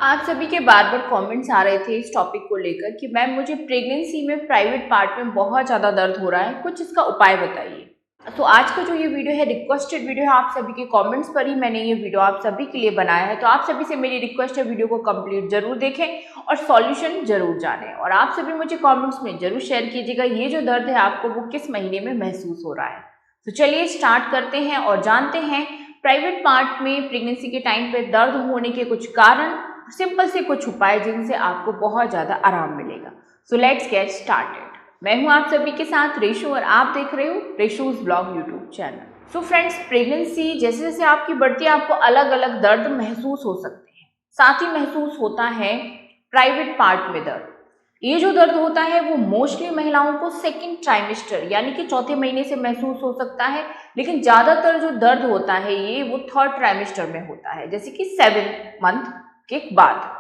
आप सभी के बार बार कमेंट्स आ रहे थे इस टॉपिक को लेकर कि मैम मुझे प्रेगनेंसी में प्राइवेट पार्ट में बहुत ज़्यादा दर्द हो रहा है, कुछ इसका उपाय बताइए। तो आज का जो ये वीडियो है रिक्वेस्टेड वीडियो है, आप सभी के कमेंट्स पर ही मैंने ये वीडियो आप सभी के लिए बनाया है। तो आप सभी से मेरी रिक्वेस्ट है, वीडियो को कंप्लीट जरूर देखें और सॉल्यूशन जरूर जानें। और आप सभी मुझे कॉमेंट्स में जरूर शेयर कीजिएगा ये जो दर्द है आपको वो किस महीने में महसूस हो रहा है। तो चलिए स्टार्ट करते हैं और जानते हैं प्राइवेट पार्ट में प्रेगनेंसी के टाइम पे दर्द होने के कुछ कारण, सिंपल से कुछ उपाय जिनसे आपको बहुत ज़्यादा आराम मिलेगा। So let's get started. मैं हूं आप सभी के साथ रेशू और आप देख रहे हो रेशूज blog YouTube channel. So friends, pregnancy जैसे जैसे आपकी बढ़ती है आपको अलग अलग दर्द महसूस हो सकते हैं। साथ ही महसूस होता है प्राइवेट पार्ट में दर्द। ये जो दर्द होता है वो मोस्टली महिलाओं को सेकेंड ट्राइमेस्टर यानी कि चौथे महीने से महसूस हो सकता है, लेकिन ज़्यादातर जो दर्द होता है ये वो थर्ड ट्राइमेस्टर में होता है, जैसे कि 7 मंथ के बाद।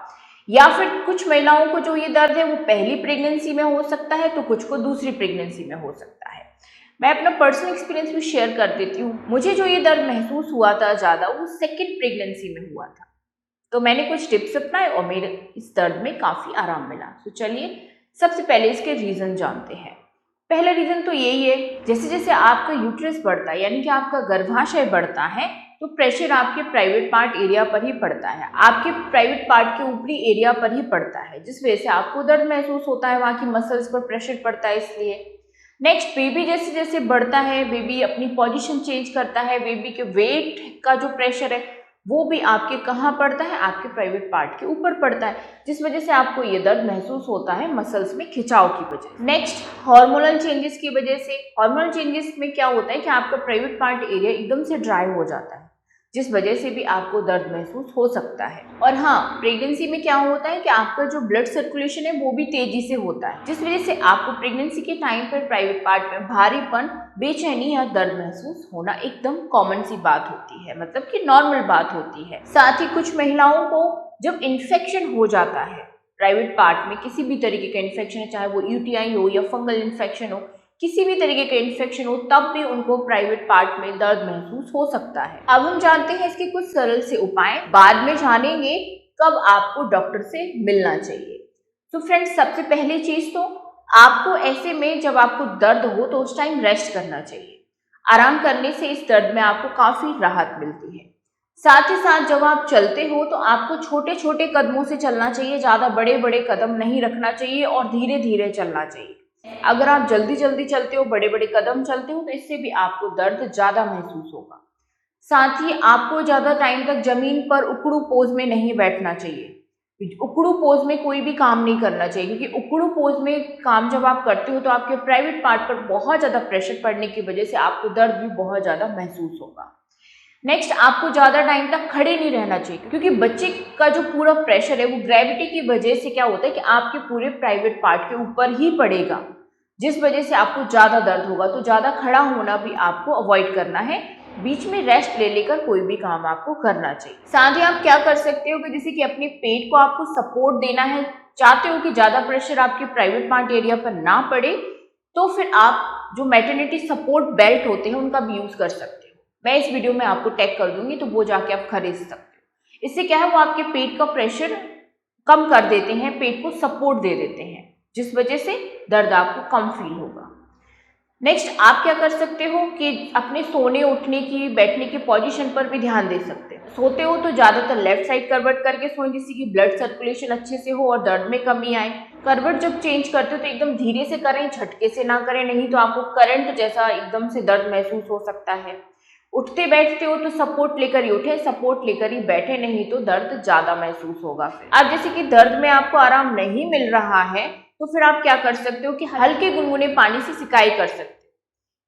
या फिर कुछ महिलाओं को जो ये दर्द है वो पहली प्रेगनेंसी में हो सकता है तो कुछ को दूसरी प्रेगनेंसी में हो सकता है। मैं अपना पर्सनल एक्सपीरियंस भी शेयर कर देती हूँ। मुझे जो ये दर्द महसूस हुआ था ज़्यादा वो सेकेंड प्रेगनेंसी में हुआ था, तो मैंने कुछ टिप्स अपनाए और मेरे इस दर्द में काफ़ी आराम मिला। तो चलिए सबसे पहले इसके रीज़न जानते हैं। पहला रीज़न तो यही है, जैसे जैसे आपका यूट्रस बढ़ता है यानी कि आपका गर्भाशय बढ़ता है तो प्रेशर आपके प्राइवेट पार्ट एरिया पर ही पड़ता है, आपके प्राइवेट पार्ट के ऊपरी एरिया पर ही पड़ता है, जिस वजह से आपको दर्द महसूस होता है, वहाँ की मसल्स पर प्रेशर पड़ता है इसलिए। नेक्स्ट, बेबी जैसे जैसे बढ़ता है, बेबी अपनी पोजीशन चेंज करता है, बेबी के वेट का जो प्रेशर है वो भी आपके कहाँ पड़ता है, आपके प्राइवेट पार्ट के ऊपर पड़ता है, जिस वजह से आपको ये दर्द महसूस होता है मसल्स में खिंचाव की वजह से। नेक्स्ट, हार्मोनल चेंजेस की वजह से। हार्मोनल चेंजेस में क्या होता है कि आपका प्राइवेट पार्ट एरिया एकदम से ड्राई हो जाता है, जिस वजह से भी आपको दर्द महसूस हो सकता है। और हाँ, प्रेगनेंसी में क्या होता है कि आपका जो ब्लड सर्कुलेशन है वो भी तेजी से होता है, जिस वजह से आपको प्रेगनेंसी के टाइम पर प्राइवेट पार्ट में भारीपन, बेचैनी या दर्द महसूस होना एकदम कॉमन सी बात होती है, मतलब कि नॉर्मल बात होती है। साथ ही कुछ महिलाओं को जब इन्फेक्शन हो जाता है प्राइवेट पार्ट में, किसी भी तरीके का इन्फेक्शन है, चाहे वो यूटीआई हो या फंगल इन्फेक्शन हो, किसी भी तरीके का इन्फेक्शन हो, तब भी उनको प्राइवेट पार्ट में दर्द महसूस हो सकता है। अब हम जानते हैं इसके कुछ सरल से उपाय, बाद में जानेंगे कब आपको डॉक्टर से मिलना चाहिए। तो फ्रेंड्स, सबसे पहली चीज तो आपको ऐसे में जब आपको दर्द हो तो उस टाइम रेस्ट करना चाहिए। आराम करने से इस दर्द में आपको काफी राहत मिलती है। साथ ही साथ जब आप चलते हो तो आपको छोटे छोटे कदमों से चलना चाहिए, ज्यादा बड़े बड़े कदम नहीं रखना चाहिए और धीरे धीरे चलना चाहिए। अगर आप जल्दी जल्दी चलते हो, बड़े बड़े कदम चलते हो, तो इससे भी आपको दर्द ज्यादा महसूस होगा। साथ ही आपको ज्यादा टाइम तक जमीन पर उकड़ू पोज में नहीं बैठना चाहिए। उकड़ू पोज में कोई भी काम नहीं करना चाहिए, क्योंकि उकड़ू पोज में काम जब आप करते हो तो आपके प्राइवेट पार्ट पर बहुत ज्यादा प्रेशर पड़ने की वजह से आपको दर्द भी बहुत ज्यादा महसूस होगा। नेक्स्ट, आपको ज्यादा टाइम तक खड़े नहीं रहना चाहिए, क्योंकि बच्चे का जो पूरा प्रेशर है वो ग्रेविटी की वजह से क्या होता है कि आपके पूरे प्राइवेट पार्ट के ऊपर ही पड़ेगा, जिस वजह से आपको ज्यादा दर्द होगा। तो ज्यादा खड़ा होना भी आपको अवॉइड करना है, बीच में रेस्ट ले लेकर कोई भी काम आपको करना चाहिए। साथ ही आप क्या कर सकते हो कि जैसे कि अपने पेट को आपको सपोर्ट देना है, चाहते हो कि ज्यादा प्रेशर आपके प्राइवेट पार्ट एरिया पर ना पड़े, तो फिर आप जो मैटरनिटी सपोर्ट बेल्ट होते हैं उनका भी यूज कर सकते हो। मैं इस वीडियो में आपको टैग कर दूंगी, तो वो जाके आप खरीद सकते हो। इससे क्या है, वो आपके पेट का प्रेशर कम कर देते हैं, पेट को सपोर्ट दे देते हैं, जिस वजह से दर्द आपको कम फील होगा। नेक्स्ट, आप क्या कर सकते हो कि अपने सोने उठने की, बैठने की पोजीशन पर भी ध्यान दे सकते हो। सोते हो तो ज्यादातर लेफ्ट साइड करवट करके सोएं, जिससे कि ब्लड सर्कुलेशन अच्छे से हो और दर्द में कमी आए। करवट जब चेंज करते हो तो एकदम धीरे से करें, झटके से ना करें, नहीं तो आपको करंट जैसा एकदम से दर्द महसूस हो सकता है। उठते बैठते हो तो सपोर्ट लेकर ही उठे, सपोर्ट लेकर ही बैठे, नहीं तो दर्द ज्यादा महसूस होगा। फिर अब जैसे कि दर्द में आपको आराम नहीं मिल रहा है तो फिर आप क्या कर सकते हो कि हल्के गुनगुने पानी से सिकाई कर सकते हो।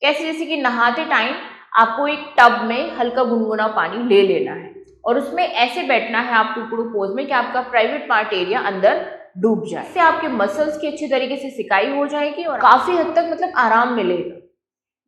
कैसे, जैसे कि नहाते टाइम आपको एक टब में हल्का गुनगुना पानी ले लेना है और उसमें ऐसे बैठना है आपको उकड़ू पोज में कि आपका प्राइवेट पार्ट एरिया अंदर डूब जाए। इससे आपके मसल्स की अच्छी तरीके से सिकाई हो जाएगी और काफी हद तक मतलब आराम मिलेगा।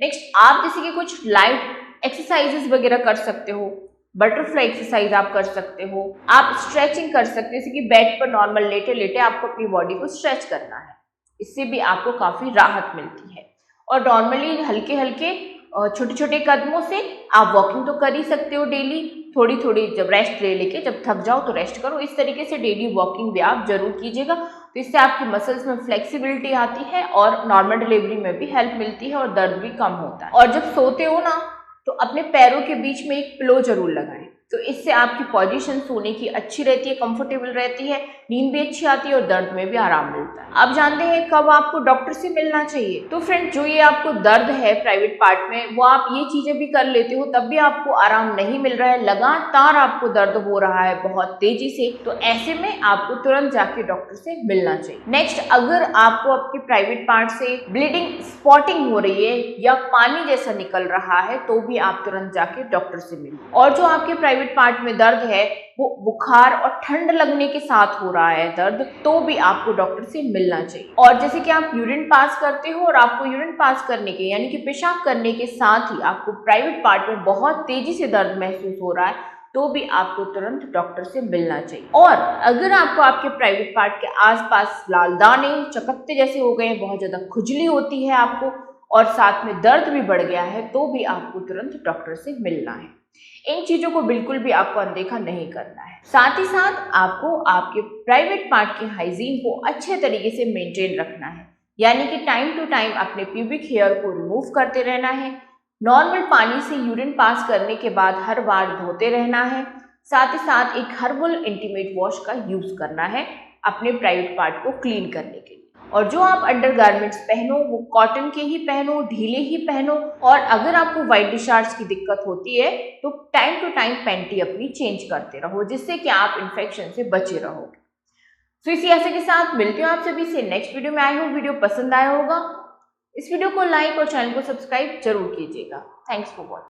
नेक्स्ट, आप जैसे कि कुछ लाइट एक्सरसाइजेस वगैरह कर सकते हो। बटरफ्लाई एक्सरसाइज आप कर सकते हो, आप स्ट्रेचिंग कर सकते हो, जैसे कि बेड पर नॉर्मल लेटे लेटे आपको अपनी बॉडी को स्ट्रेच करना है, इससे भी आपको काफी राहत मिलती है। और नॉर्मली हल्के हल्के छोटे छोटे कदमों से आप वॉकिंग तो कर ही सकते हो डेली, थोड़ी थोड़ी जब रेस्ट ले लेके, जब थक जाओ तो रेस्ट करो। इस तरीके से डेली वॉकिंग भी आप जरूर कीजिएगा, तो इससे आपकी मसल्स में फ्लेक्सिबिलिटी आती है और नॉर्मल डिलीवरी में भी हेल्प मिलती है और दर्द भी कम होता है। और जब सोते हो ना तो अपने पैरों के बीच में एक पिलो जरूर लगाएं, तो इससे आपकी पोजीशन सोने की अच्छी रहती है, कंफर्टेबल रहती है, नींद भी अच्छी आती है और दर्द में भी आराम मिलता है। आप जानते हैं कब आपको डॉक्टर से मिलना चाहिए? तो फ्रेंड, जो ये आपको दर्द है प्राइवेट पार्ट में, वो आप ये चीजें भी कर लेते हो तब भी आपको आराम नहीं मिल रहा है, लगातार आपको दर्द हो रहा है बहुत तेजी से, तो ऐसे में आपको तुरंत जाके डॉक्टर से मिलना चाहिए। नेक्स्ट, अगर आपको आपके प्राइवेट पार्ट से ब्लीडिंग, स्पॉटिंग हो रही है या पानी जैसा निकल रहा है, तो भी आप तुरंत जाके डॉक्टर से मिलें। और जो आपके प्राइवेट पार्ट में दर्द है वो बुखार और ठंड लगने के साथ हो रहा है दर्द, तो भी आपको डॉक्टर से मिलना चाहिए। और जैसे कि आप यूरिन पास करते हो और आपको यूरिन पास करने के यानी कि पेशाब करने के साथ ही आपको प्राइवेट पार्ट में बहुत तेजी से दर्द महसूस हो रहा है, तो भी आपको तुरंत डॉक्टर से मिलना चाहिए। और अगर आपको आपके प्राइवेट पार्ट के आसपास लाल दाने, चकत्ते जैसे हो गए हैं, बहुत ज्यादा खुजली होती है आपको और साथ में दर्द भी बढ़ गया है, तो भी आपको तुरंत डॉक्टर से मिलना है। इन चीजों को बिल्कुल भी आपको अनदेखा नहीं करना है। साथ ही साथ आपको आपके प्राइवेट पार्ट के हाइजीन को अच्छे तरीके से मेंटेन रखना है, यानी कि टाइम टू टाइम अपने प्यूबिक हेयर को रिमूव करते रहना है, नॉर्मल पानी से यूरिन पास करने के बाद हर बार धोते रहना है, साथ ही साथ एक हर्बल इंटीमेट वॉश का यूज करना है अपने प्राइवेट पार्ट को क्लीन करने के लिए। और जो आप अंडरगारमेंट्स पहनो वो कॉटन के ही पहनो, ढीले ही पहनो। और अगर आपको व्हाइट डिस्चार्ज की दिक्कत होती है तो टाइम टू टाइम पैंटी अपनी चेंज करते रहो, जिससे कि आप इन्फेक्शन से बचे रहोगे। तो इसी आशा के साथ मिलती हूँ आप सभी से नेक्स्ट वीडियो में। आई होप वीडियो पसंद आया होगा। इस वीडियो को लाइक और चैनल को सब्सक्राइब जरूर कीजिएगा। Thanks for watching.